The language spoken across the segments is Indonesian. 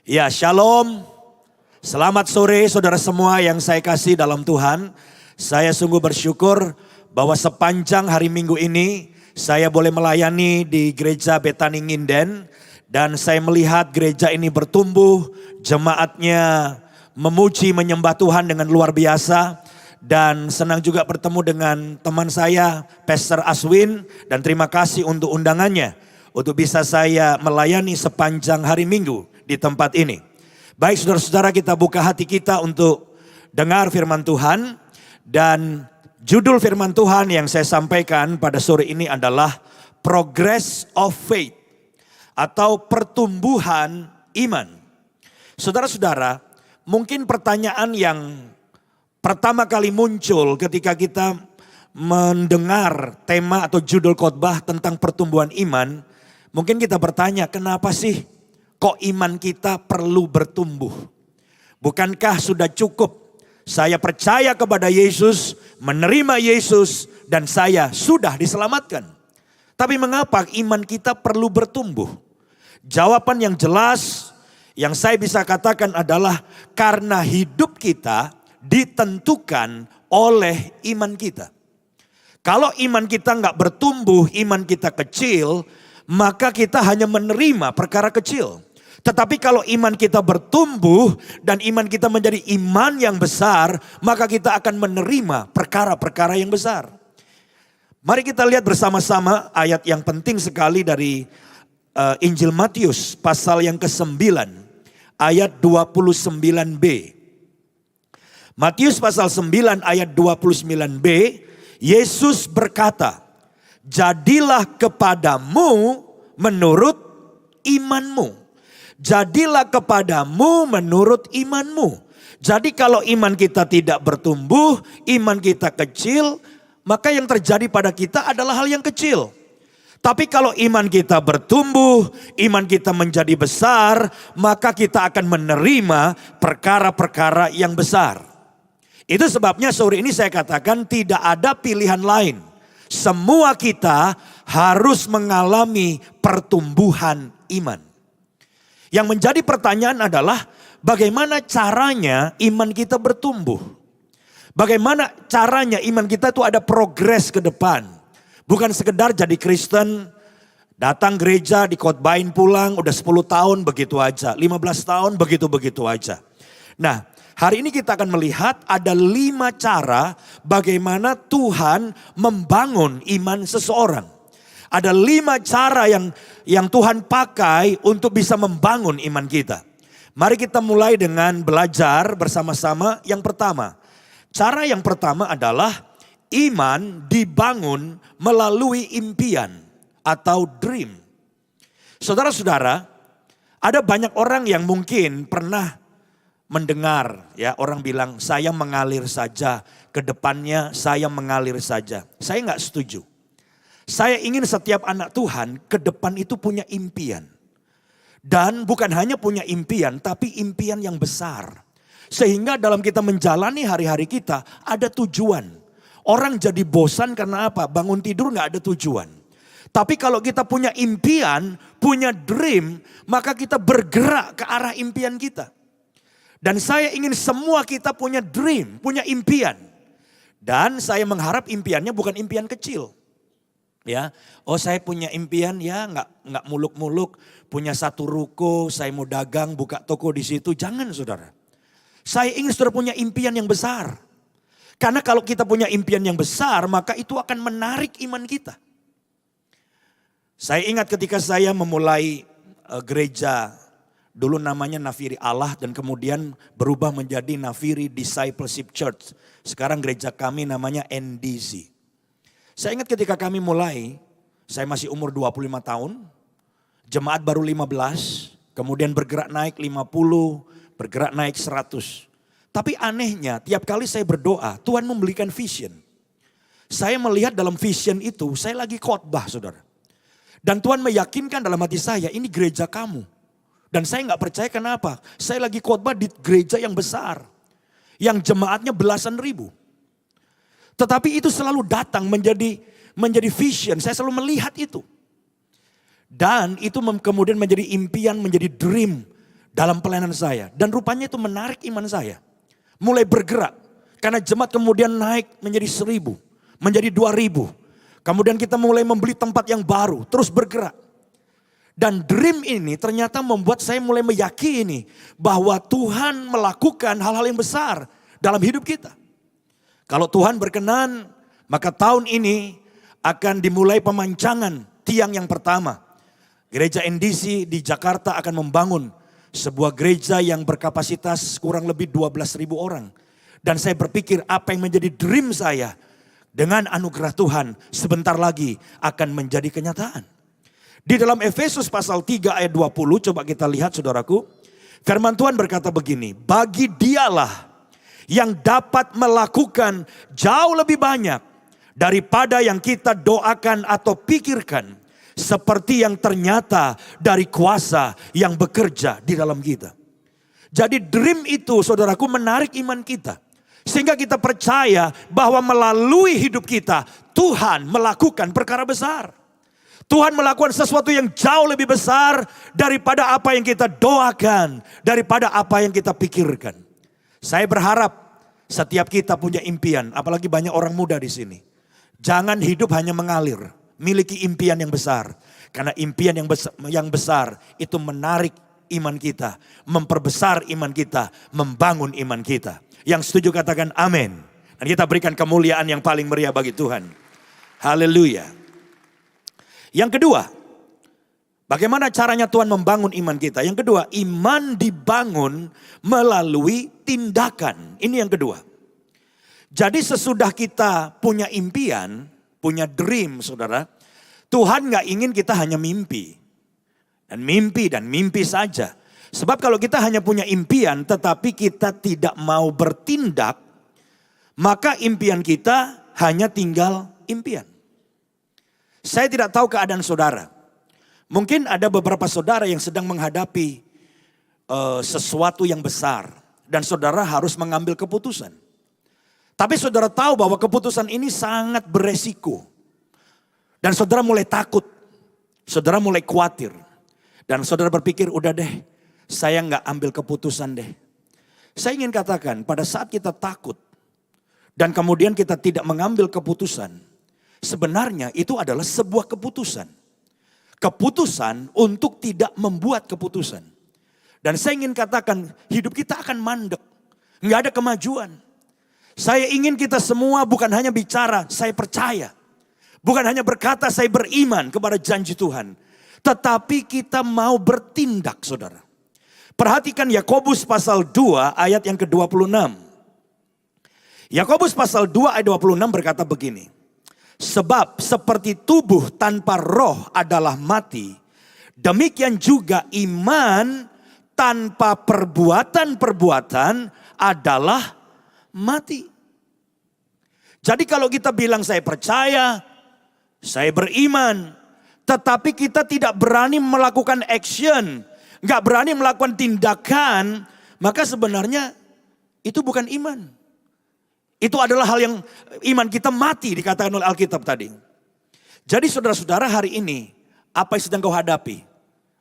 Ya, shalom. Selamat sore saudara semua yang saya kasih dalam Tuhan. Saya sungguh bersyukur bahwa sepanjang hari Minggu ini saya boleh melayani di gereja Betani Nginden. Dan saya melihat gereja ini bertumbuh, jemaatnya memuji menyembah Tuhan dengan luar biasa. Dan senang juga bertemu dengan teman saya, Pastor Aswin. Dan terima kasih untuk undangannya, untuk bisa saya melayani sepanjang hari Minggu di tempat ini. Baik saudara-saudara, kita buka hati kita untuk dengar firman Tuhan. Dan judul firman Tuhan yang saya sampaikan pada sore ini adalah Progress of Faith atau pertumbuhan iman. Saudara-saudara, mungkin pertanyaan yang pertama kali muncul ketika kita mendengar tema atau judul khotbah tentang pertumbuhan iman, mungkin kita bertanya, kenapa sih kok iman kita perlu bertumbuh? Bukankah sudah cukup saya percaya kepada Yesus, menerima Yesus, dan saya sudah diselamatkan? Tapi mengapa iman kita perlu bertumbuh? Jawaban yang jelas yang saya bisa katakan adalah karena hidup kita ditentukan oleh iman kita. Kalau iman kita nggak bertumbuh, iman kita kecil, maka kita hanya menerima perkara kecil. Tetapi kalau iman kita bertumbuh dan iman kita menjadi iman yang besar, maka kita akan menerima perkara-perkara yang besar. Mari kita lihat bersama-sama ayat yang penting sekali dari Injil Matius pasal yang ke-9 ayat 29b. Matius pasal 9 ayat 29b, Yesus berkata, "Jadilah kepadamu menurut imanmu." Jadilah kepadamu menurut imanmu. Jadi kalau iman kita tidak bertumbuh, iman kita kecil, maka yang terjadi pada kita adalah hal yang kecil. Tapi kalau iman kita bertumbuh, iman kita menjadi besar, maka kita akan menerima perkara-perkara yang besar. Itu sebabnya sore ini saya katakan tidak ada pilihan lain. Semua kita harus mengalami pertumbuhan iman. Yang menjadi pertanyaan adalah bagaimana caranya iman kita bertumbuh? Bagaimana caranya iman kita itu ada progres ke depan? Bukan sekedar jadi Kristen, datang gereja, dikhotbahin pulang, udah 10 tahun begitu aja, 15 tahun begitu-begitu aja. Nah, hari ini kita akan melihat ada 5 cara bagaimana Tuhan membangun iman seseorang. Ada 5 cara yang Tuhan pakai untuk bisa membangun iman kita. Mari kita mulai dengan belajar bersama-sama. Yang pertama, cara yang pertama adalah iman dibangun melalui impian atau dream. Saudara-saudara, ada banyak orang yang mungkin pernah mendengar ya orang bilang saya mengalir saja, ke depannya saya mengalir saja. Saya nggak setuju. Saya ingin setiap anak Tuhan ke depan itu punya impian. Dan bukan hanya punya impian, tapi impian yang besar. Sehingga dalam kita menjalani hari-hari kita ada tujuan. Orang jadi bosan karena apa? Bangun tidur gak ada tujuan. Tapi kalau kita punya impian, punya dream, maka kita bergerak ke arah impian kita. Dan saya ingin semua kita punya dream, punya impian. Dan saya mengharap impiannya bukan impian kecil. Ya, oh saya punya impian ya nggak muluk-muluk, punya satu ruko, saya mau dagang, buka toko di situ. Jangan saudara. Saya ingin saudara punya impian yang besar. Karena kalau kita punya impian yang besar, maka itu akan menarik iman kita. Saya ingat ketika saya memulai gereja, dulu namanya Nafiri Allah dan kemudian berubah menjadi Nafiri Discipleship Church. Sekarang gereja kami namanya NDZ. Saya ingat ketika kami mulai, saya masih umur 25 tahun, jemaat baru 15, kemudian bergerak naik 50, bergerak naik 100. Tapi anehnya tiap kali saya berdoa, Tuhan memberikan vision. Saya melihat dalam vision itu, saya lagi khotbah saudara. Dan Tuhan meyakinkan dalam hati saya, ini gereja kamu. Dan saya gak percaya kenapa, saya lagi khotbah di gereja yang besar. Yang jemaatnya belasan ribu. Tetapi itu selalu datang menjadi vision. Saya selalu melihat itu. Dan itu kemudian menjadi impian, menjadi dream. dalam pelayanan saya. Dan rupanya itu menarik iman saya. Mulai bergerak. Karena jemaat kemudian naik menjadi 1.000, menjadi 2.000. Kemudian kita mulai membeli tempat yang baru, terus bergerak. Dan dream ini ternyata membuat saya mulai meyakini bahwa Tuhan melakukan hal-hal yang besar dalam hidup kita. Kalau Tuhan berkenan, maka tahun ini akan dimulai pemancangan tiang yang pertama. Gereja NDC di Jakarta akan membangun sebuah gereja yang berkapasitas kurang lebih 12.000 orang. Dan saya berpikir apa yang menjadi dream saya dengan anugerah Tuhan sebentar lagi akan menjadi kenyataan. Di dalam Efesus pasal 3 ayat 20, coba kita lihat saudaraku. Firman Tuhan berkata begini, bagi dialah yang dapat melakukan jauh lebih banyak daripada yang kita doakan atau pikirkan. Seperti yang ternyata dari kuasa yang bekerja di dalam kita. Jadi dream itu saudaraku menarik iman kita. Sehingga kita percaya bahwa melalui hidup kita Tuhan melakukan perkara besar. Tuhan melakukan sesuatu yang jauh lebih besar daripada apa yang kita doakan, daripada apa yang kita pikirkan. Saya berharap setiap kita punya impian, apalagi banyak orang muda di sini. Jangan hidup hanya mengalir, miliki impian yang besar. Karena impian yang besar itu menarik iman kita, memperbesar iman kita, membangun iman kita. Yang setuju katakan amin. Dan kita berikan kemuliaan yang paling meriah bagi Tuhan. Haleluya. Yang kedua, bagaimana caranya Tuhan membangun iman kita? Yang kedua, iman dibangun melalui tindakan. Ini yang kedua. Jadi sesudah kita punya impian, punya dream saudara, Tuhan gak ingin kita hanya mimpi. Dan mimpi saja. Sebab kalau kita hanya punya impian tetapi kita tidak mau bertindak, maka impian kita hanya tinggal impian. Saya tidak tahu keadaan saudara. Mungkin ada beberapa saudara yang sedang menghadapi sesuatu yang besar. Dan saudara harus mengambil keputusan. Tapi saudara tahu bahwa keputusan ini sangat beresiko. Dan saudara mulai takut. Saudara mulai khawatir. Dan saudara berpikir udah deh, saya nggak ambil keputusan deh. Saya ingin katakan pada saat kita takut. Dan kemudian kita tidak mengambil keputusan. Sebenarnya itu adalah sebuah keputusan. Keputusan untuk tidak membuat keputusan. Dan saya ingin katakan hidup kita akan mandek. Nggak ada kemajuan. Saya ingin kita semua bukan hanya bicara, saya percaya. Bukan hanya berkata saya beriman kepada janji Tuhan. Tetapi kita mau bertindak saudara. Perhatikan Yakobus pasal 2 ayat yang ke-26. Yakobus pasal 2 ayat 26 berkata begini. Sebab seperti tubuh tanpa roh adalah mati, demikian juga iman tanpa perbuatan-perbuatan adalah mati. Jadi kalau kita bilang saya percaya, saya beriman, tetapi kita tidak berani melakukan action, gak berani melakukan tindakan, maka sebenarnya itu bukan iman. Itu adalah hal yang iman kita mati dikatakan oleh Alkitab tadi. Jadi saudara-saudara hari ini apa yang sedang kau hadapi?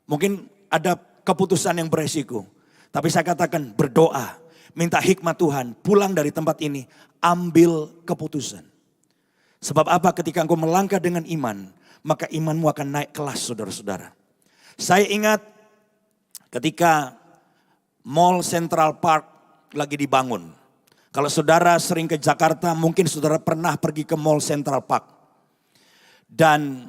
Mungkin ada keputusan yang beresiko. Tapi saya katakan berdoa. Minta hikmat Tuhan. Pulang dari tempat ini. Ambil keputusan. Sebab apa ketika engkau melangkah dengan iman. Maka imanmu akan naik kelas saudara-saudara. Saya ingat ketika Mall Central Park lagi dibangun. Kalau saudara sering ke Jakarta, mungkin saudara pernah pergi ke Mall Central Park. Dan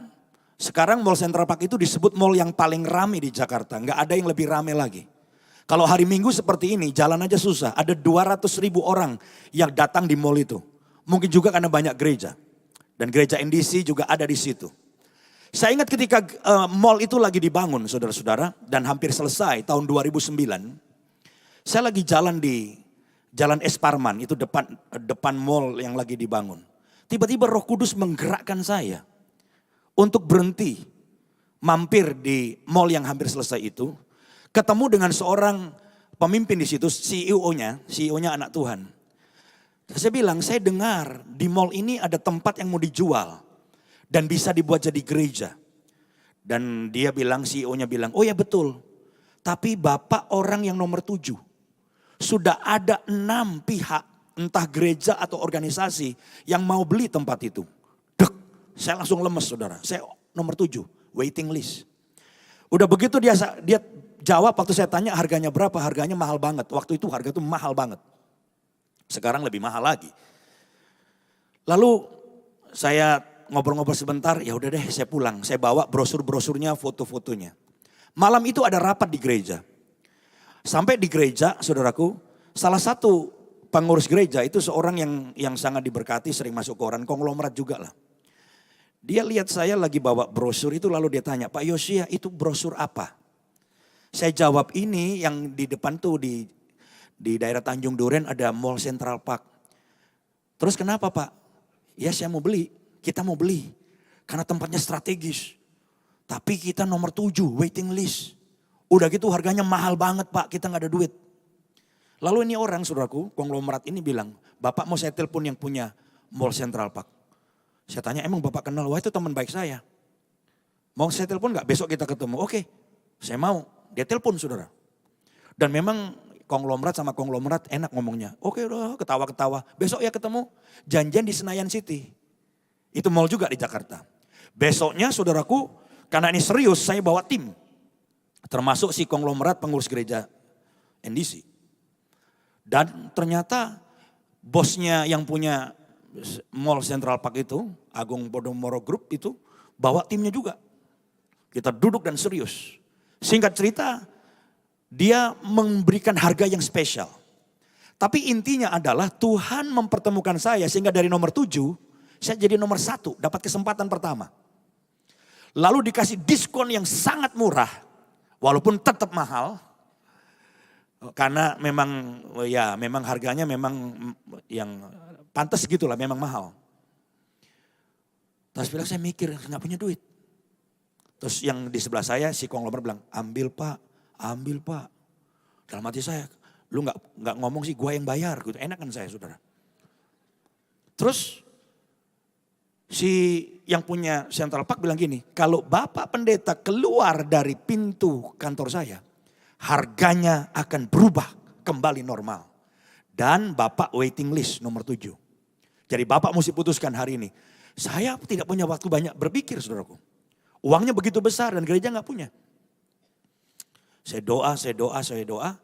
sekarang Mall Central Park itu disebut mall yang paling ramai di Jakarta. Nggak ada yang lebih ramai lagi. Kalau hari Minggu seperti ini, jalan aja susah. Ada 200.000 orang yang datang di mall itu. Mungkin juga karena banyak gereja. Dan gereja NDC juga ada di situ. Saya ingat ketika mall itu lagi dibangun saudara-saudara. Dan hampir selesai tahun 2009. Saya lagi jalan di Jalan Es Parman, itu depan mall yang lagi dibangun. Tiba-tiba Roh Kudus menggerakkan saya untuk berhenti mampir di mall yang hampir selesai itu. Ketemu dengan seorang pemimpin di situ, CEO-nya anak Tuhan. Saya bilang, saya dengar di mall ini ada tempat yang mau dijual dan bisa dibuat jadi gereja. Dan dia bilang, CEO-nya bilang, oh ya betul. Tapi Bapak orang yang nomor 7. Sudah ada 6 pihak, entah gereja atau organisasi yang mau beli tempat itu. Dek, saya langsung lemes saudara. Saya nomor 7, waiting list. Udah begitu dia jawab waktu saya tanya harganya berapa, harganya mahal banget. Waktu itu harga itu mahal banget. Sekarang lebih mahal lagi. Lalu saya ngobrol-ngobrol sebentar, ya udah deh saya pulang. Saya bawa brosur-brosurnya, foto-fotonya. Malam itu ada rapat di gereja. Sampai di gereja, saudaraku, salah satu pengurus gereja itu seorang yang sangat diberkati, sering masuk koran, konglomerat juga lah. Dia lihat saya lagi bawa brosur itu lalu dia tanya, Pak Yosia itu brosur apa? Saya jawab ini yang di depan tuh di daerah Tanjung Duren ada Mall Central Park. Terus kenapa Pak? Ya saya mau beli, kita mau beli. Karena tempatnya strategis. Tapi kita nomor 7, waiting list. Udah gitu harganya mahal banget Pak, kita gak ada duit. Lalu ini orang saudaraku, konglomerat ini bilang, Bapak mau saya telepon yang punya Mall Central Park. Saya tanya emang Bapak kenal, wah itu teman baik saya. Mau saya telepon gak? Besok kita ketemu. Oke, saya mau. Dia telepon saudara. Dan memang konglomerat sama konglomerat enak ngomongnya. Oke udah ketawa-ketawa. Besok ya ketemu. Janjian di Senayan City. Itu mall juga di Jakarta. Besoknya saudaraku, karena ini serius saya bawa tim. Termasuk si konglomerat pengurus gereja NDC. Dan ternyata bosnya yang punya Mall Central Park itu, Agung Podomoro Group itu, bawa timnya juga. Kita duduk dan serius. Singkat cerita, dia memberikan harga yang spesial. Tapi intinya adalah Tuhan mempertemukan saya sehingga dari nomor 7, saya jadi nomor 1, dapat kesempatan pertama. Lalu dikasih diskon yang sangat murah. Walaupun tetap mahal, karena memang harganya memang yang pantas gitulah, memang mahal. Terus bilang saya mikir nggak punya duit. Terus yang di sebelah saya si konglomerat bilang ambil pak. Dalam hati saya, lu nggak ngomong sih gua yang bayar, gitu. Enak kan saya saudara. Terus si yang punya Central Park bilang gini, kalau Bapak Pendeta keluar dari pintu kantor saya, harganya akan berubah kembali normal. Dan Bapak waiting list nomor 7. Jadi Bapak mesti putuskan hari ini. Saya tidak punya waktu banyak berpikir saudaraku. Uangnya begitu besar dan gereja gak punya. Saya doa.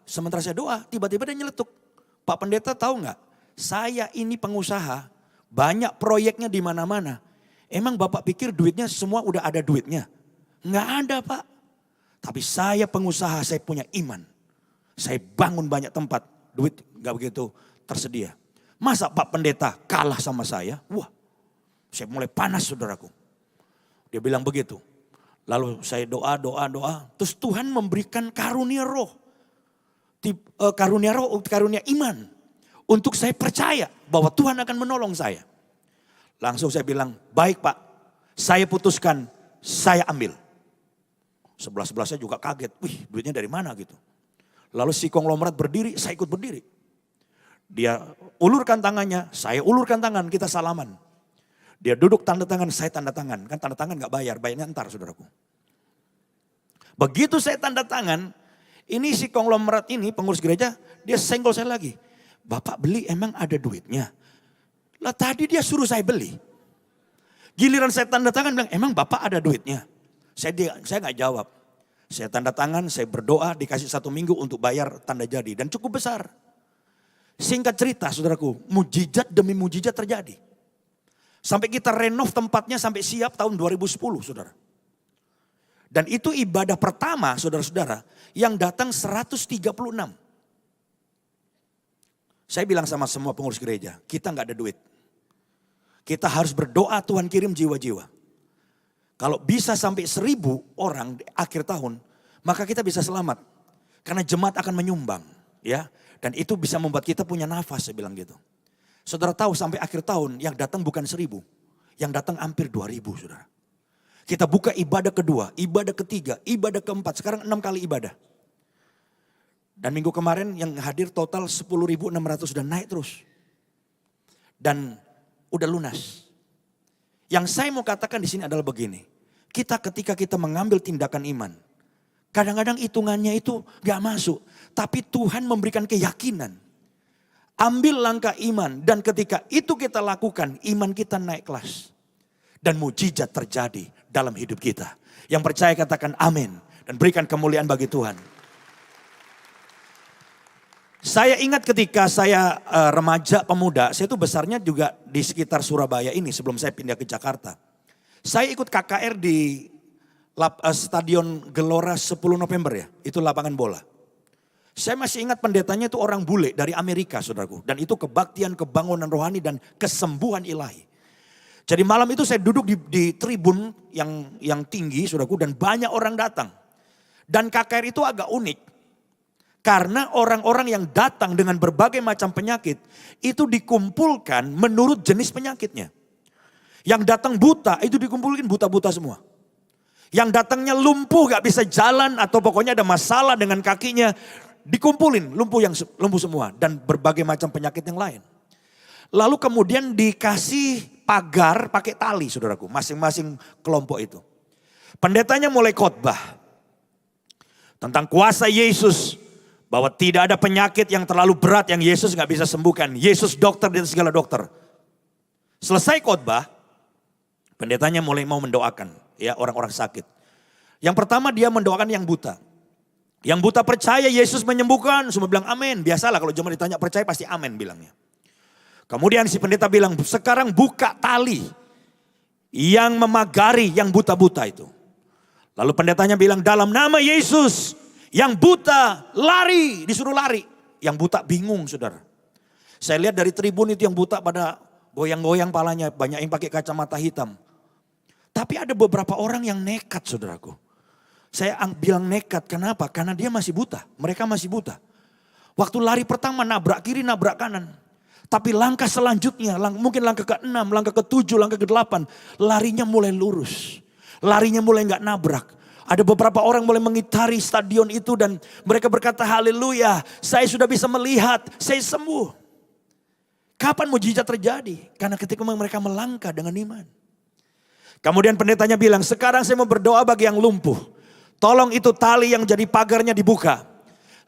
Sementara saya doa, tiba-tiba dia nyeletuk. Pak Pendeta tahu gak? Saya ini pengusaha, banyak proyeknya di mana-mana. Emang Bapak pikir duitnya semua udah ada duitnya? Nggak ada Pak. Tapi saya pengusaha, saya punya iman. Saya bangun banyak tempat, duit nggak begitu tersedia. Masa Pak Pendeta kalah sama saya? Wah, saya mulai panas saudaraku. Dia bilang begitu. Lalu saya doa. Terus Tuhan memberikan karunia roh. Karunia iman. Untuk saya percaya bahwa Tuhan akan menolong saya. Langsung saya bilang, baik Pak, saya putuskan, saya ambil. Sebelah saya juga kaget, wih duitnya dari mana gitu. Lalu si konglomerat berdiri, saya ikut berdiri. Dia ulurkan tangannya, saya ulurkan tangan, kita salaman. Dia duduk tanda tangan, saya tanda tangan. Kan tanda tangan gak bayar, bayarnya ntar saudaraku. Begitu saya tanda tangan, ini si konglomerat ini, pengurus gereja, dia senggol saya lagi. Bapak beli emang ada duitnya? Lah tadi dia suruh saya beli. Giliran saya tanda tangan bilang emang Bapak ada duitnya? Saya gak jawab. Saya tanda tangan, saya berdoa dikasih 1 minggu untuk bayar tanda jadi. Dan cukup besar. Singkat cerita saudaraku, mujizat demi mujizat terjadi. Sampai kita renov tempatnya sampai siap tahun 2010 saudara. Dan itu ibadah pertama saudara-saudara yang datang 136. Saya bilang sama semua pengurus gereja, kita gak ada duit. Kita harus berdoa Tuhan kirim jiwa-jiwa. Kalau bisa sampai 1000 orang di akhir tahun, maka kita bisa selamat. Karena jemaat akan menyumbang. Ya, dan itu bisa membuat kita punya nafas, saya bilang gitu. Saudara tahu sampai akhir tahun yang datang bukan 1000. Yang datang hampir 2000 saudara. Kita buka ibadah kedua, ibadah ketiga, ibadah keempat. Sekarang 6 kali ibadah. Dan minggu kemarin yang hadir total 10.600 dan naik terus. Dan udah lunas. Yang saya mau katakan di sini adalah begini. Ketika kita mengambil tindakan iman. Kadang-kadang hitungannya itu gak masuk. Tapi Tuhan memberikan keyakinan. Ambil langkah iman. Dan ketika itu kita lakukan, iman kita naik kelas. Dan mujizat terjadi dalam hidup kita. Yang percaya katakan amin. Dan berikan kemuliaan bagi Tuhan. Saya ingat ketika saya remaja pemuda. Saya itu besarnya juga di sekitar Surabaya ini sebelum saya pindah ke Jakarta. Saya ikut KKR di Stadion Gelora 10 November ya. Itu lapangan bola. Saya masih ingat pendetanya itu orang bule dari Amerika saudaraku. Dan itu kebaktian, kebangunan rohani dan kesembuhan ilahi. Jadi malam itu saya duduk di tribun yang tinggi saudaraku. Dan banyak orang datang. Dan KKR itu agak unik. Karena orang-orang yang datang dengan berbagai macam penyakit. Itu dikumpulkan menurut jenis penyakitnya. Yang datang buta itu dikumpulkan buta-buta semua. Yang datangnya lumpuh gak bisa jalan atau pokoknya ada masalah dengan kakinya. Dikumpulin lumpuh semua dan berbagai macam penyakit yang lain. Lalu kemudian dikasih pagar pakai tali saudaraku. Masing-masing kelompok itu. Pendetanya mulai khotbah. Tentang kuasa Yesus. Bahwa tidak ada penyakit yang terlalu berat yang Yesus gak bisa sembuhkan. Yesus dokter dan segala dokter. Selesai khotbah. Pendetanya mulai mau mendoakan. Ya, orang-orang sakit. Yang pertama dia mendoakan yang buta. Yang buta percaya Yesus menyembuhkan. Semua bilang amin. Biasalah kalau cuma ditanya percaya pasti amin bilangnya. Kemudian si pendeta bilang sekarang buka tali. Yang memagari yang buta-buta itu. Lalu pendetanya bilang dalam nama Yesus. Yang buta lari. Disuruh lari. Yang buta bingung saudara. Saya lihat dari tribun itu yang buta pada goyang-goyang palanya. Banyak yang pakai kacamata hitam. Tapi ada beberapa orang yang nekat saudaraku. Saya bilang nekat, kenapa? Karena dia masih buta, mereka masih buta. Waktu lari pertama nabrak kiri, nabrak kanan. Tapi langkah selanjutnya, mungkin langkah ke-6, langkah ke-7, langkah ke-8. Larinya mulai lurus, larinya mulai gak nabrak. Ada beberapa orang mulai mengitari stadion itu dan mereka berkata haleluya. Saya sudah bisa melihat, saya sembuh. Kapan mujizat terjadi? Karena ketika mereka melangkah dengan iman. Kemudian pendetanya bilang, sekarang saya mau berdoa bagi yang lumpuh. Tolong itu tali yang jadi pagarnya dibuka.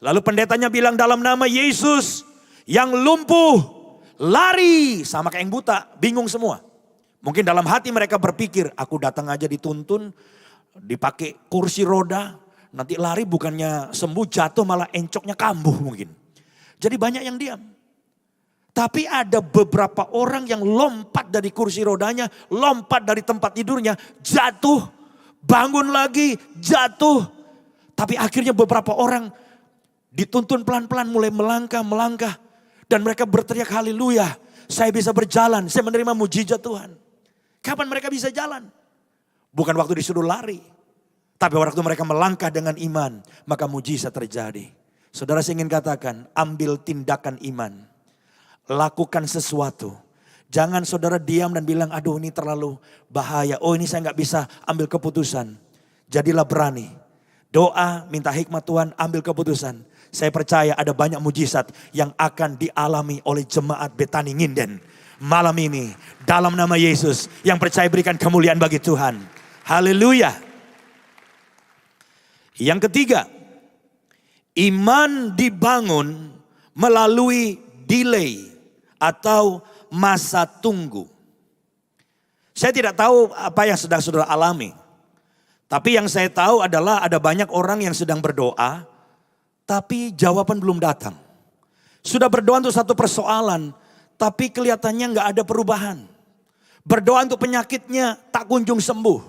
Lalu pendetanya bilang dalam nama Yesus, yang lumpuh lari. Sama kayak yang buta, bingung semua. Mungkin dalam hati mereka berpikir, aku datang aja dituntun, dipakai kursi roda. Nanti lari bukannya sembuh, jatuh malah encoknya kambuh mungkin. Jadi banyak yang diam. Tapi ada beberapa orang yang lompat dari kursi rodanya, lompat dari tempat tidurnya, jatuh, bangun lagi, jatuh. Tapi akhirnya beberapa orang dituntun pelan-pelan mulai melangkah. Dan mereka berteriak haleluya, saya bisa berjalan, saya menerima mujizat Tuhan. Kapan mereka bisa jalan? Bukan waktu disuruh lari. Tapi waktu mereka melangkah dengan iman, maka mujizat terjadi. Saudara saya ingin katakan, ambil tindakan iman. Lakukan sesuatu. Jangan saudara diam dan bilang, aduh ini terlalu bahaya. Oh ini saya gak bisa ambil keputusan. Jadilah berani. Doa, minta hikmat Tuhan, ambil keputusan. Saya percaya ada banyak mujizat yang akan dialami oleh jemaat Betani Nginden. Malam ini, dalam nama Yesus, yang percaya berikan kemuliaan bagi Tuhan. Haleluya. Yang ketiga, iman dibangun melalui delay. Atau masa tunggu. Saya tidak tahu apa yang sedang saudara alami. Tapi yang saya tahu adalah ada banyak orang yang sedang berdoa. Tapi jawaban belum datang. Sudah berdoa untuk satu persoalan. Tapi kelihatannya gak ada perubahan. Berdoa untuk penyakitnya tak kunjung sembuh.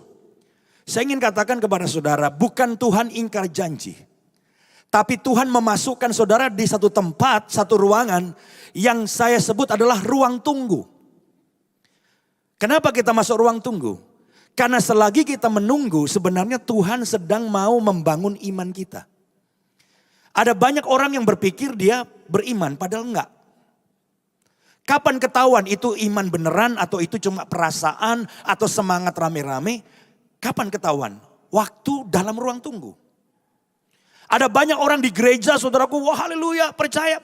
Saya ingin katakan kepada saudara, bukan Tuhan ingkar janji. Tapi Tuhan memasukkan saudara di satu tempat, satu ruangan yang saya sebut adalah ruang tunggu. Kenapa kita masuk ruang tunggu? Karena selagi kita menunggu sebenarnya Tuhan sedang mau membangun iman kita. Ada banyak orang yang berpikir dia beriman padahal enggak. Kapan ketahuan itu iman beneran atau itu cuma perasaan atau semangat rame-rame? Kapan ketahuan? Waktu dalam ruang tunggu. Ada banyak orang di gereja saudaraku, wah haleluya, percaya.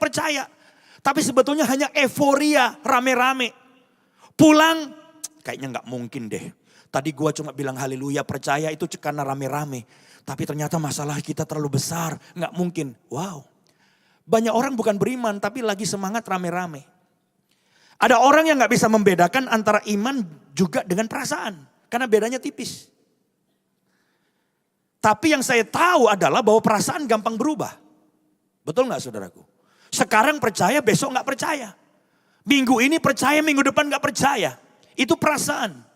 Tapi sebetulnya hanya euforia, rame-rame. Pulang, kayaknya gak mungkin deh. Tadi gua cuma bilang haleluya, percaya itu karena rame-rame. Tapi ternyata masalah kita terlalu besar, nggak mungkin. Wow, banyak orang bukan beriman tapi lagi semangat rame-rame. Ada orang yang nggak bisa membedakan antara iman juga dengan perasaan. Karena bedanya tipis. Tapi yang saya tahu adalah bahwa perasaan gampang berubah. Betul nggak saudaraku? Sekarang percaya, besok nggak percaya. Minggu ini percaya, minggu depan nggak percaya. Itu perasaan.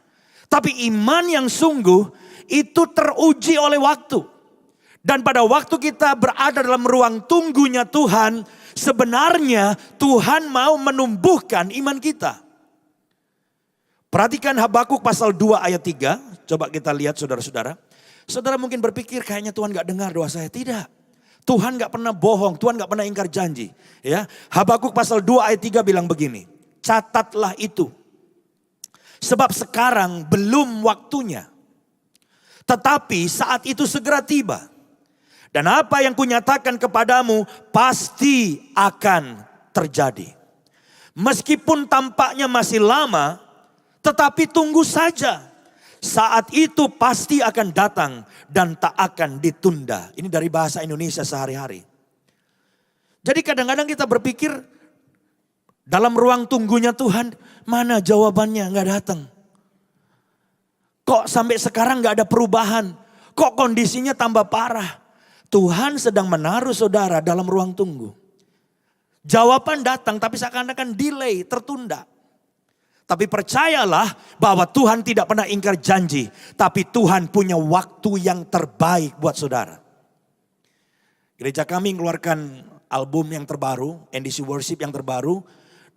Tapi iman yang sungguh itu teruji oleh waktu. Dan pada waktu kita berada dalam ruang tunggunya Tuhan, sebenarnya Tuhan mau menumbuhkan iman kita. Perhatikan Habakuk pasal 2 ayat 3. Coba kita lihat saudara-saudara. Saudara mungkin berpikir kayaknya Tuhan gak dengar doa saya. Tidak. Tuhan gak pernah bohong. Tuhan gak pernah ingkar janji. Ya, Habakuk pasal 2 ayat 3 bilang begini. Catatlah itu. Sebab sekarang belum waktunya. Tetapi saat itu segera tiba. Dan apa yang kunyatakan kepadamu pasti akan terjadi. Meskipun tampaknya masih lama, tetapi tunggu saja. Saat itu pasti akan datang dan tak akan ditunda. Ini dari bahasa Indonesia sehari-hari. Jadi kadang-kadang kita berpikir dalam ruang tunggunya Tuhan, mana jawabannya nggak datang. Kok sampai sekarang nggak ada perubahan? Kok kondisinya tambah parah? Tuhan sedang menaruh saudara dalam ruang tunggu. Jawaban datang tapi seakan-akan delay, tertunda. Tapi percayalah bahwa Tuhan tidak pernah ingkar janji. Tapi Tuhan punya waktu yang terbaik buat saudara. Gereja kami mengeluarkan album yang terbaru, NDC Worship yang terbaru.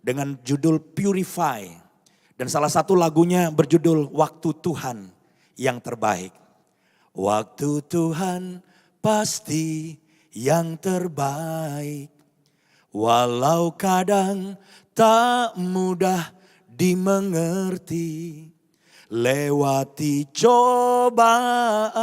Dengan judul Purify. Dan salah satu lagunya berjudul Waktu Tuhan yang terbaik. Waktu Tuhan pasti yang terbaik. Walau kadang tak mudah dimengerti, lewati cobaan,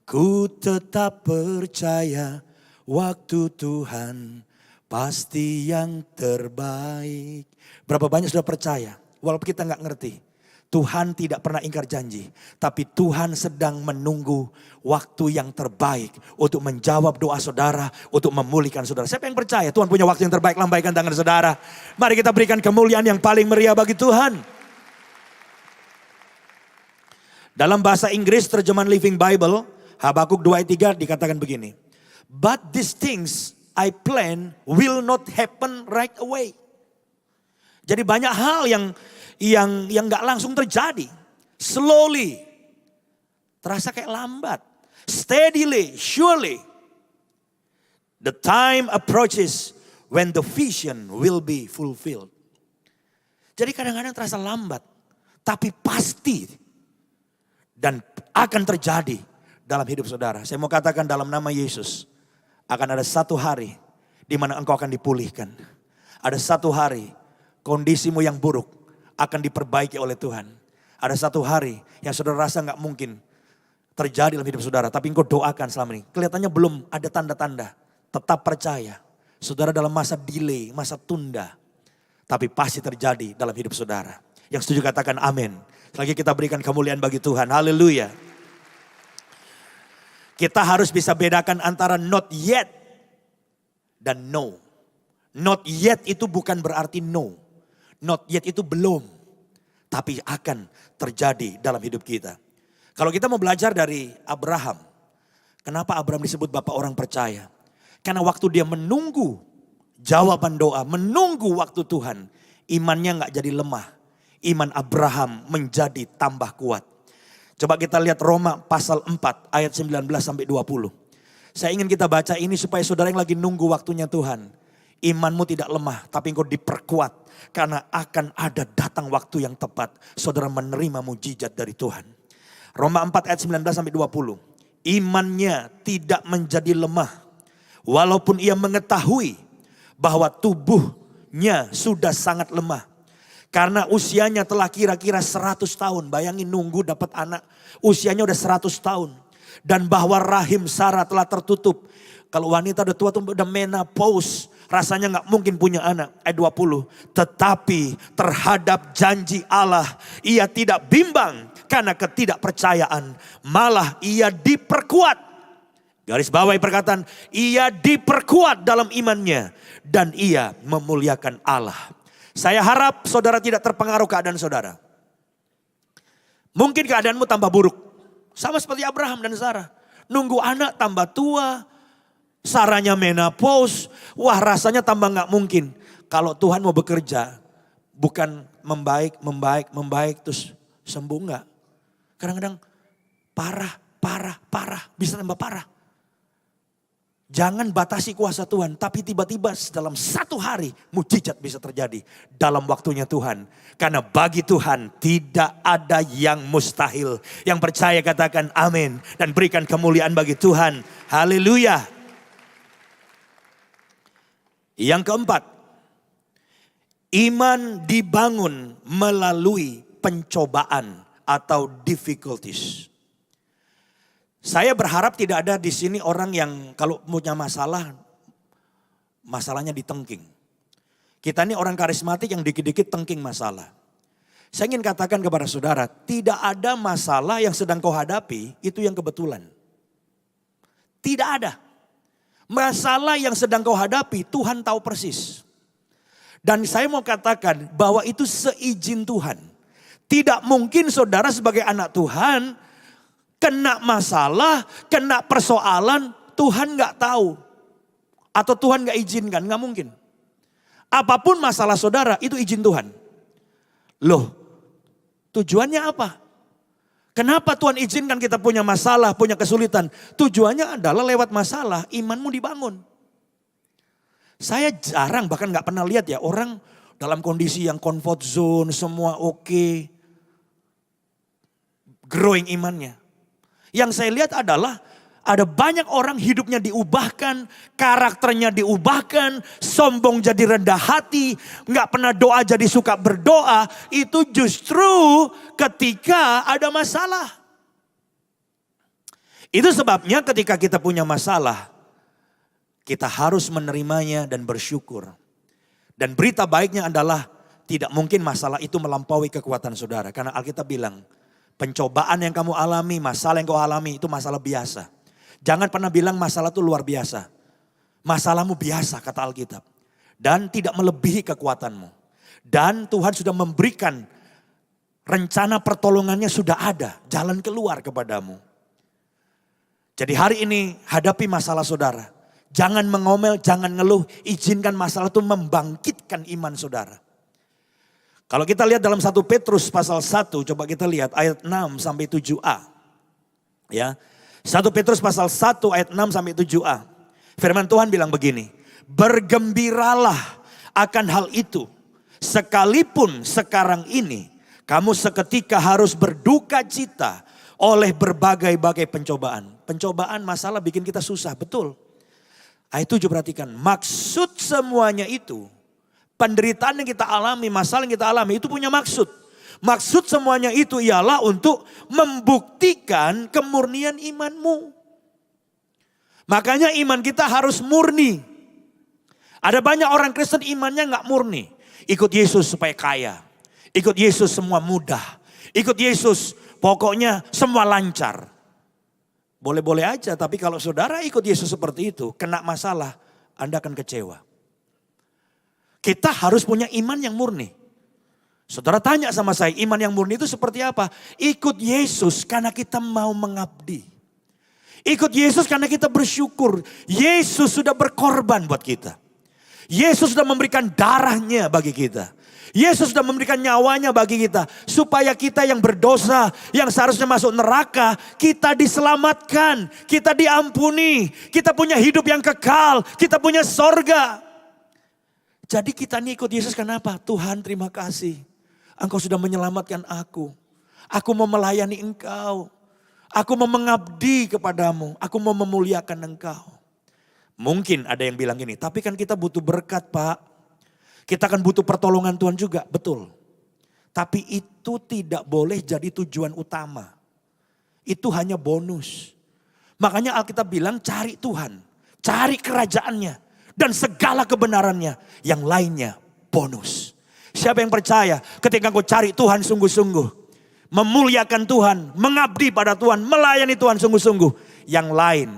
ku tetap percaya waktu Tuhan pasti yang terbaik. Berapa banyak sudah percaya, walaupun kita nggak ngerti. Tuhan tidak pernah ingkar janji, tapi Tuhan sedang menunggu waktu yang terbaik untuk menjawab doa saudara, untuk memulihkan saudara. Siapa yang percaya Tuhan punya waktu yang terbaik? Lambaikan tangan saudara. Mari kita berikan kemuliaan yang paling meriah bagi Tuhan. Dalam bahasa Inggris terjemahan Living Bible, Habakuk 2 ayat 3 dikatakan begini. But these things I plan will not happen right away. Jadi banyak hal yang nggak langsung terjadi. Slowly. Terasa kayak lambat. Steadily, surely. The time approaches when the vision will be fulfilled. Jadi kadang-kadang terasa lambat. Tapi pasti. Dan akan terjadi dalam hidup saudara. Saya mau katakan dalam nama Yesus. Akan ada satu hari di mana engkau akan dipulihkan. Ada satu hari kondisimu yang buruk akan diperbaiki oleh Tuhan. Ada satu hari yang saudara rasa gak mungkin terjadi dalam hidup saudara. Tapi engkau doakan selama ini. Kelihatannya belum ada tanda-tanda. Tetap percaya. Saudara dalam masa delay, masa tunda. Tapi pasti terjadi dalam hidup saudara. Yang setuju katakan amin. Lagi kita berikan kemuliaan bagi Tuhan. Haleluya. Kita harus bisa bedakan antara not yet dan no. Not yet itu bukan berarti no. Not yet itu belum. Tapi akan terjadi dalam hidup kita. Kalau kita mau belajar dari Abraham. Kenapa Abraham disebut bapak orang percaya? Karena waktu dia menunggu jawaban doa. Menunggu waktu Tuhan. Imannya gak jadi lemah. Iman Abraham menjadi tambah kuat. Coba kita lihat Roma pasal 4 ayat 19 sampai 20. Saya ingin kita baca ini supaya saudara yang lagi nunggu waktunya Tuhan. Imanmu tidak lemah tapi engkau diperkuat. Karena akan ada datang waktu yang tepat. Saudara menerima mujizat dari Tuhan. Roma 4 ayat 19 sampai 20. Imannya tidak menjadi lemah. Walaupun ia mengetahui bahwa tubuhnya sudah sangat lemah. Karena usianya telah kira-kira 100 tahun. Bayangin nunggu dapat anak. Usianya udah 100 tahun. Dan bahwa rahim Sarah telah tertutup. Kalau wanita udah tua udah menopause. Rasanya gak mungkin punya anak. Ayat 20. Tetapi terhadap janji Allah. Ia tidak bimbang. karena ketidakpercayaan, malah ia diperkuat. Garis bawahi perkataan, ia diperkuat dalam imannya dan ia memuliakan Allah. Saya harap saudara tidak terpengaruh keadaan saudara. Mungkin keadaanmu tambah buruk. Sama seperti Abraham dan Sarah. Nunggu anak tambah tua. Saranya menopause. Wah, rasanya tambah gak mungkin. Kalau Tuhan mau bekerja, bukan membaik, terus sembuh enggak. Kadang-kadang parah, bisa tambah parah. Jangan batasi kuasa Tuhan, tapi tiba-tiba dalam satu hari mujizat bisa terjadi dalam waktunya Tuhan. Karena bagi Tuhan tidak ada yang mustahil. Yang percaya katakan amin dan berikan kemuliaan bagi Tuhan. Haleluya. Yang keempat, iman dibangun melalui pencobaan atau difficulties. Saya berharap tidak ada di sini orang yang kalau punya masalah, masalahnya ditengking. Kita ini orang karismatik yang dikit-dikit tengking masalah. Saya ingin katakan kepada saudara, tidak ada masalah yang sedang kau hadapi itu yang kebetulan. Tidak ada. Masalah yang sedang kau hadapi Tuhan tahu persis. Dan saya mau katakan bahwa itu seizin Tuhan. Tidak mungkin saudara sebagai anak Tuhan kena masalah, kena persoalan, Tuhan gak tahu. Atau Tuhan gak izinkan, gak mungkin. Apapun masalah saudara, itu izin Tuhan. Loh, tujuannya apa? Kenapa Tuhan izinkan kita punya masalah, punya kesulitan? Tujuannya adalah lewat masalah, imanmu dibangun. Saya jarang, bahkan gak pernah lihat ya, orang dalam kondisi yang comfort zone, semua oke, growing imannya. Yang saya lihat adalah ada banyak orang hidupnya diubahkan, karakternya diubahkan, sombong jadi rendah hati, nggak pernah doa jadi suka berdoa. Itu justru ketika ada masalah. Itu sebabnya ketika kita punya masalah, kita harus menerimanya dan bersyukur. Dan berita baiknya adalah tidak mungkin masalah itu melampaui kekuatan saudara. Karena Alkitab bilang, pencobaan yang kamu alami, masalah yang kau alami itu masalah biasa. Jangan pernah bilang masalah itu luar biasa. Masalahmu biasa kata Alkitab. Dan tidak melebihi kekuatanmu. Dan Tuhan sudah memberikan rencana pertolongannya sudah ada. Jalan keluar kepadamu. Jadi hari ini hadapi masalah saudara. Jangan mengomel, jangan ngeluh. Izinkan masalah itu membangkitkan iman saudara. Kalau kita lihat dalam 1 Petrus pasal 1, coba kita lihat ayat 6 sampai 7a. Ya. 1 Petrus pasal 1 ayat 6 sampai 7a. Firman Tuhan bilang begini, bergembiralah akan hal itu. Sekalipun sekarang ini kamu seketika harus berduka cita oleh berbagai-bagai pencobaan. Pencobaan masalah bikin kita susah, betul. Ayat 7 perhatikan, maksud semuanya itu, penderitaan yang kita alami, masalah yang kita alami itu punya maksud. Maksud semuanya itu ialah untuk membuktikan kemurnian imanmu. Makanya iman kita harus murni. Ada banyak orang Kristen imannya gak murni. Ikut Yesus supaya kaya. Ikut Yesus semua mudah. Ikut Yesus pokoknya semua lancar. Boleh-boleh aja, tapi kalau saudara ikut Yesus seperti itu, kena masalah, Anda akan kecewa. Kita harus punya iman yang murni. Saudara tanya sama saya, iman yang murni itu seperti apa? Ikut Yesus karena kita mau mengabdi. Ikut Yesus karena kita bersyukur. Yesus sudah berkorban buat kita. Yesus sudah memberikan darahnya bagi kita. Yesus sudah memberikan nyawanya bagi kita. Supaya kita yang berdosa, yang seharusnya masuk neraka, kita diselamatkan. Kita diampuni. Kita punya hidup yang kekal. Kita punya sorga. Jadi kita nih ikut Yesus kenapa? Tuhan terima kasih. Engkau sudah menyelamatkan aku. Aku mau melayani Engkau. Aku mau mengabdi kepadamu. Aku mau memuliakan Engkau. Mungkin ada yang bilang gini, tapi kan kita butuh berkat Pak. Kita kan butuh pertolongan Tuhan juga, betul. Tapi itu tidak boleh jadi tujuan utama. Itu hanya bonus. Makanya Alkitab bilang cari Tuhan. Cari kerajaannya. Dan segala kebenarannya. Yang lainnya bonus. Siapa yang percaya ketika engkau cari Tuhan sungguh-sungguh. memuliakan Tuhan, mengabdi pada Tuhan, melayani Tuhan sungguh-sungguh. Yang lain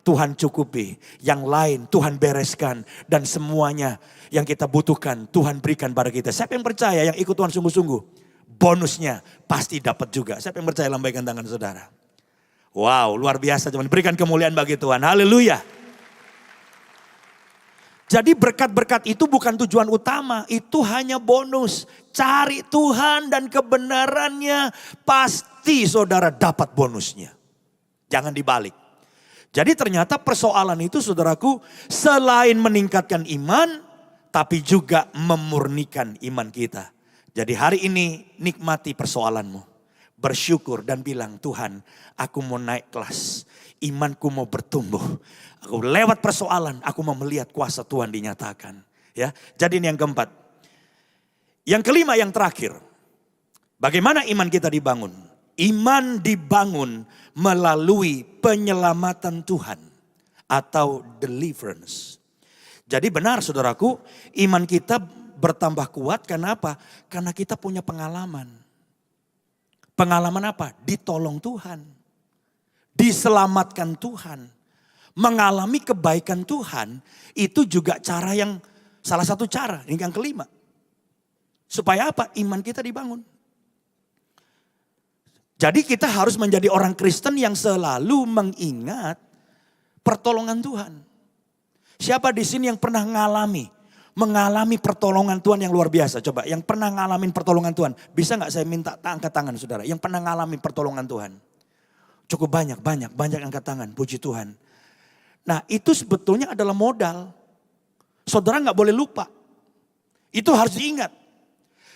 Tuhan cukupi, yang lain Tuhan bereskan, dan semuanya yang kita butuhkan Tuhan berikan pada kita. Siapa yang percaya yang ikut Tuhan sungguh-sungguh, bonusnya pasti dapat juga. Siapa yang percaya, lambaikan tangan saudara. Wow, luar biasa teman, berikan kemuliaan bagi Tuhan. Haleluya. Jadi berkat-berkat itu bukan tujuan utama, itu hanya bonus. Cari Tuhan dan kebenarannya, pasti saudara dapat bonusnya. Jangan dibalik. Jadi ternyata persoalan itu saudaraku, selain meningkatkan iman, tapi juga memurnikan iman kita. Jadi hari ini nikmati persoalanmu. Bersyukur dan bilang, Tuhan, aku mau naik kelas. Imanku mau bertumbuh. Aku lewat persoalan, aku mau melihat kuasa Tuhan dinyatakan. Ya, jadi ini yang keempat. Yang kelima, yang terakhir. Bagaimana iman kita dibangun? Iman dibangun melalui penyelamatan Tuhan atau deliverance. Jadi benar saudaraku, iman kita bertambah kuat karena apa? Karena kita punya pengalaman. Pengalaman apa? Ditolong Tuhan. Diselamatkan Tuhan. Mengalami kebaikan Tuhan itu juga cara yang, salah satu cara, ini yang kelima. Supaya apa? Iman kita dibangun. Jadi kita harus menjadi orang Kristen yang selalu mengingat pertolongan Tuhan. Siapa di sini yang pernah mengalami pertolongan Tuhan yang luar biasa? Coba, yang pernah ngalamin pertolongan Tuhan. Bisa gak saya minta angkat tangan saudara? Yang pernah ngalamin pertolongan Tuhan. Cukup banyak angkat tangan, puji Tuhan. Nah itu sebetulnya adalah modal. Saudara gak boleh lupa. Itu harus diingat.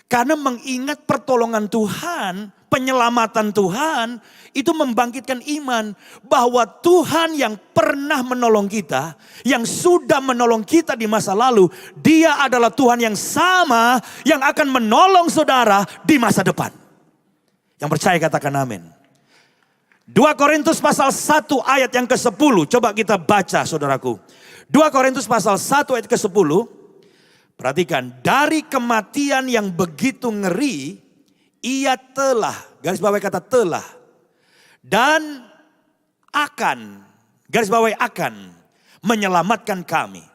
Karena mengingat pertolongan Tuhan, penyelamatan Tuhan, itu membangkitkan iman bahwa Tuhan yang pernah menolong kita, yang sudah menolong kita di masa lalu, Dia adalah Tuhan yang sama yang akan menolong saudara di masa depan. Yang percaya katakan amin. 2 Korintus pasal 1 ayat yang ke-10, coba kita baca saudaraku. 2 Korintus pasal 1 ayat ke-10. Perhatikan, dari kematian yang begitu ngeri, Ia telah, garis bawahi kata telah, dan akan, garis bawahi akan, menyelamatkan kami.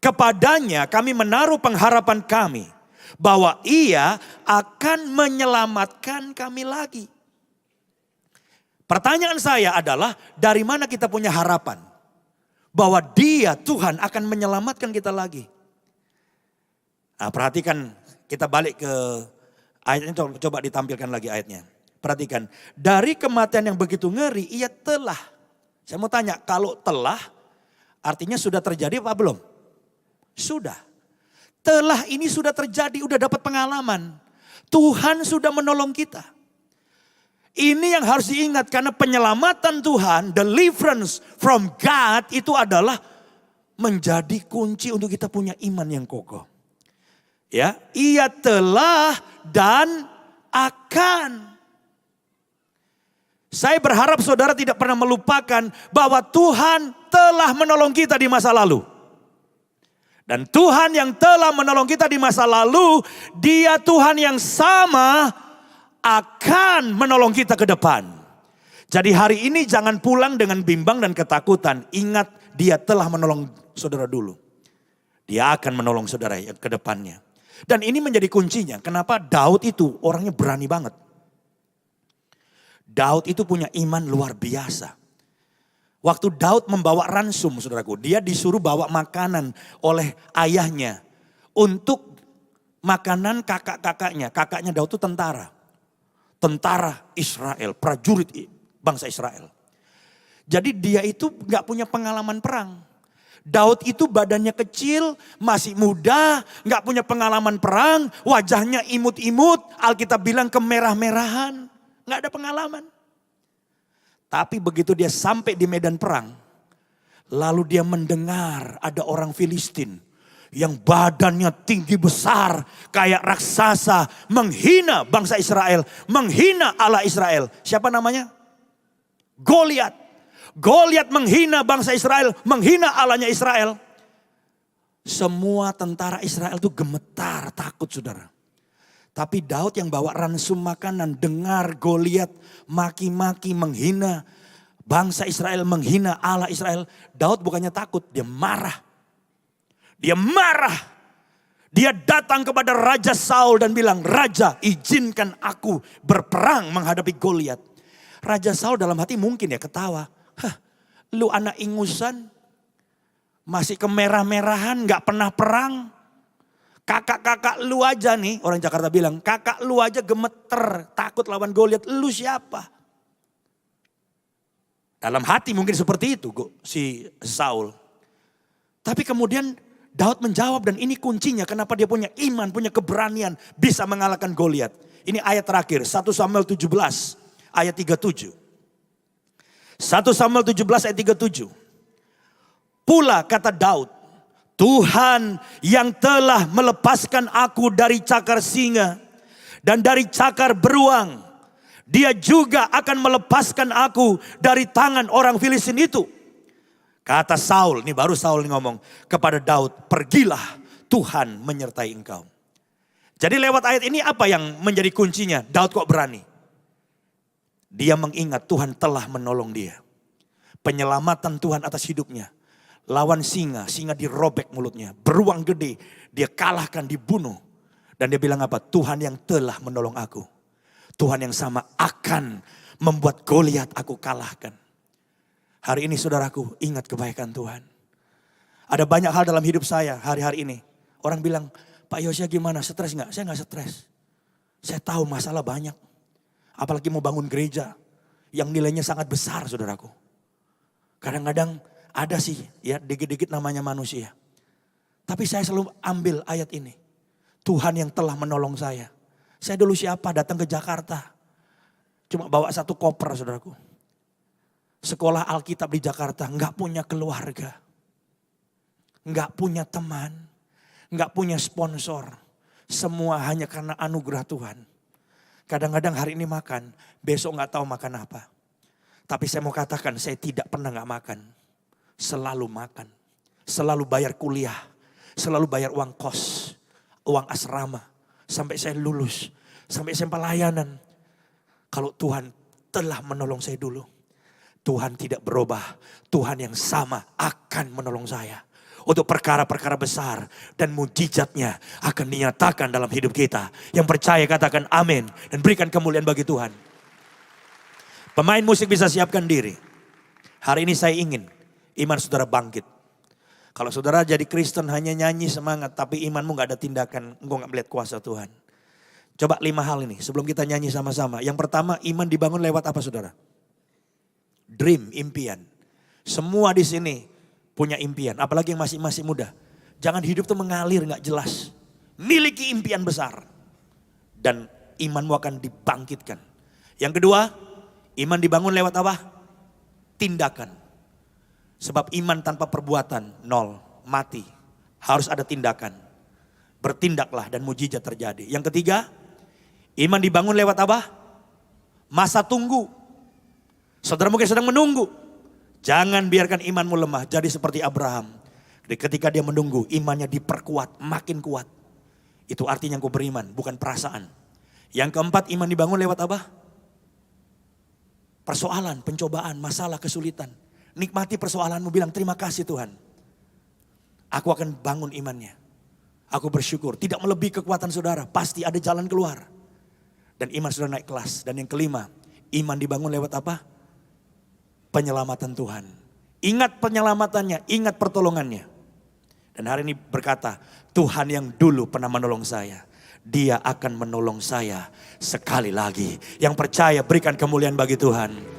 Kepadanya kami menaruh pengharapan kami, bahwa Ia akan menyelamatkan kami lagi. Pertanyaan saya adalah, dari mana kita punya harapan? Bahwa Dia, Tuhan, akan menyelamatkan kita lagi. Nah, perhatikan, kita balik ke ayatnya, coba ditampilkan lagi ayatnya. Perhatikan, dari kematian yang begitu ngeri, Ia telah. Saya mau tanya, kalau telah artinya sudah terjadi apa belum? Sudah. Telah ini sudah terjadi, udah dapat pengalaman. Tuhan sudah menolong kita. Ini yang harus diingat, karena penyelamatan Tuhan, deliverance from God, itu adalah menjadi kunci untuk kita punya iman yang kokoh. Ya, Ia telah dan akan. Saya berharap saudara tidak pernah melupakan bahwa Tuhan telah menolong kita di masa lalu. Dan Tuhan yang telah menolong kita di masa lalu, Dia Tuhan yang sama akan menolong kita ke depan. Jadi hari ini jangan pulang dengan bimbang dan ketakutan. Ingat, Dia telah menolong saudara dulu. Dia akan menolong saudara ke depannya. Dan ini menjadi kuncinya. Kenapa Daud itu orangnya berani banget. Daud itu punya iman luar biasa. Waktu Daud membawa ransum, saudaraku, dia disuruh bawa makanan oleh ayahnya. Untuk makanan kakak-kakaknya. Kakaknya Daud itu tentara. Tentara Israel, prajurit bangsa Israel. Jadi dia itu gak punya pengalaman perang. Daud itu badannya kecil, masih muda, gak punya pengalaman perang, wajahnya imut-imut, Alkitab bilang kemerah-merahan, gak ada pengalaman. Tapi begitu dia sampai di medan perang, lalu dia mendengar ada orang Filistin yang badannya tinggi besar, kayak raksasa, menghina bangsa Israel, menghina Allah Israel. Siapa namanya? Goliat. Goliat menghina bangsa Israel, menghina Allahnya Israel. Semua tentara Israel itu gemetar, takut saudara. Tapi Daud yang bawa ransum makanan, dengar Goliat maki-maki, menghina bangsa Israel, menghina Allah Israel. Daud bukannya takut, dia marah. Dia marah. Dia datang kepada Raja Saul dan bilang, "Raja, izinkan aku berperang menghadapi Goliat." Raja Saul dalam hati mungkin ya ketawa. "Hah, lu anak ingusan, masih kemerah-merahan, gak pernah perang. Kakak-kakak lu aja nih," orang Jakarta bilang, "kakak lu aja gemeter, takut lawan Goliat, lu siapa?" Dalam hati mungkin seperti itu si Saul. Tapi kemudian Daud menjawab, dan ini kuncinya kenapa dia punya iman, punya keberanian, bisa mengalahkan Goliat. Ini ayat terakhir, 1 Samuel 17 ayat 37. 1 Samuel 17 ayat 37. "Pula kata Daud, Tuhan yang telah melepaskan aku dari cakar singa dan dari cakar beruang, Dia juga akan melepaskan aku dari tangan orang Filistin itu." Kata Saul, ini baru Saul ngomong kepada Daud, "Pergilah, Tuhan menyertai engkau." Jadi lewat ayat ini apa yang menjadi kuncinya? Daud kok berani? Dia mengingat Tuhan telah menolong dia. Penyelamatan Tuhan atas hidupnya. Lawan singa, singa dirobek mulutnya. Beruang gede, dia kalahkan, dibunuh. Dan dia bilang apa? Tuhan yang telah menolong aku. Tuhan yang sama akan membuat Goliat aku kalahkan. Hari ini saudaraku, ingat kebaikan Tuhan. Ada banyak hal dalam hidup saya hari-hari ini. Orang bilang, "Pak Yosia gimana? Stres gak?" Saya gak stres. Saya tahu masalah banyak. Apalagi mau bangun gereja yang nilainya sangat besar saudaraku. Kadang-kadang ada sih ya dikit-dikit namanya manusia. Tapi saya selalu ambil ayat ini. Tuhan yang telah menolong saya. Saya dulu siapa datang ke Jakarta. Cuma bawa satu koper saudaraku. Sekolah Alkitab di Jakarta, nggak punya keluarga, nggak punya teman, nggak punya sponsor. Semua hanya karena anugerah Tuhan. Kadang-kadang hari ini makan, besok nggak tahu makan apa. Tapi saya mau katakan, saya tidak pernah nggak makan. Selalu makan, selalu bayar kuliah, selalu bayar uang kos, uang asrama. Sampai saya lulus, sampai saya pelayanan. Kalau Tuhan telah menolong saya dulu. Tuhan tidak berubah. Tuhan yang sama akan menolong saya. Untuk perkara-perkara besar. Dan mujizatnya akan dinyatakan dalam hidup kita. Yang percaya katakan amin. Dan berikan kemuliaan bagi Tuhan. Pemain musik bisa siapkan diri. Hari ini saya ingin iman saudara bangkit. Kalau saudara jadi Kristen hanya nyanyi semangat. Tapi imanmu gak ada tindakan. Engkau gak melihat kuasa Tuhan. Coba 5 hal ini sebelum kita nyanyi sama-sama. Yang pertama, iman dibangun lewat apa saudara? Dream, impian. Semua di sini punya impian. Apalagi yang masih muda. Jangan hidup tuh mengalir gak jelas. Miliki impian besar. Dan imanmu akan dibangkitkan. Yang kedua, iman dibangun lewat apa? Tindakan. Sebab iman tanpa perbuatan, nol, mati. Harus ada tindakan. Bertindaklah dan mujizat terjadi. Yang ketiga, iman dibangun lewat apa? Masa tunggu. Saudara mungkin sedang menunggu. Jangan biarkan imanmu lemah. Jadi seperti Abraham. Ketika dia menunggu, imannya diperkuat, makin kuat. Itu artinya engkau beriman, bukan perasaan. Yang keempat, iman dibangun lewat apa? Persoalan, pencobaan, masalah, kesulitan. Nikmati persoalanmu, bilang terima kasih Tuhan. Aku akan bangun imannya. Aku bersyukur, tidak melebihi kekuatan saudara. Pasti ada jalan keluar. Dan iman sudah naik kelas. Dan yang kelima, iman dibangun lewat apa? Penyelamatan Tuhan. Ingat penyelamatannya, ingat pertolongannya. Dan hari ini berkata, Tuhan yang dulu pernah menolong saya, Dia akan menolong saya sekali lagi. Yang percaya berikan kemuliaan bagi Tuhan.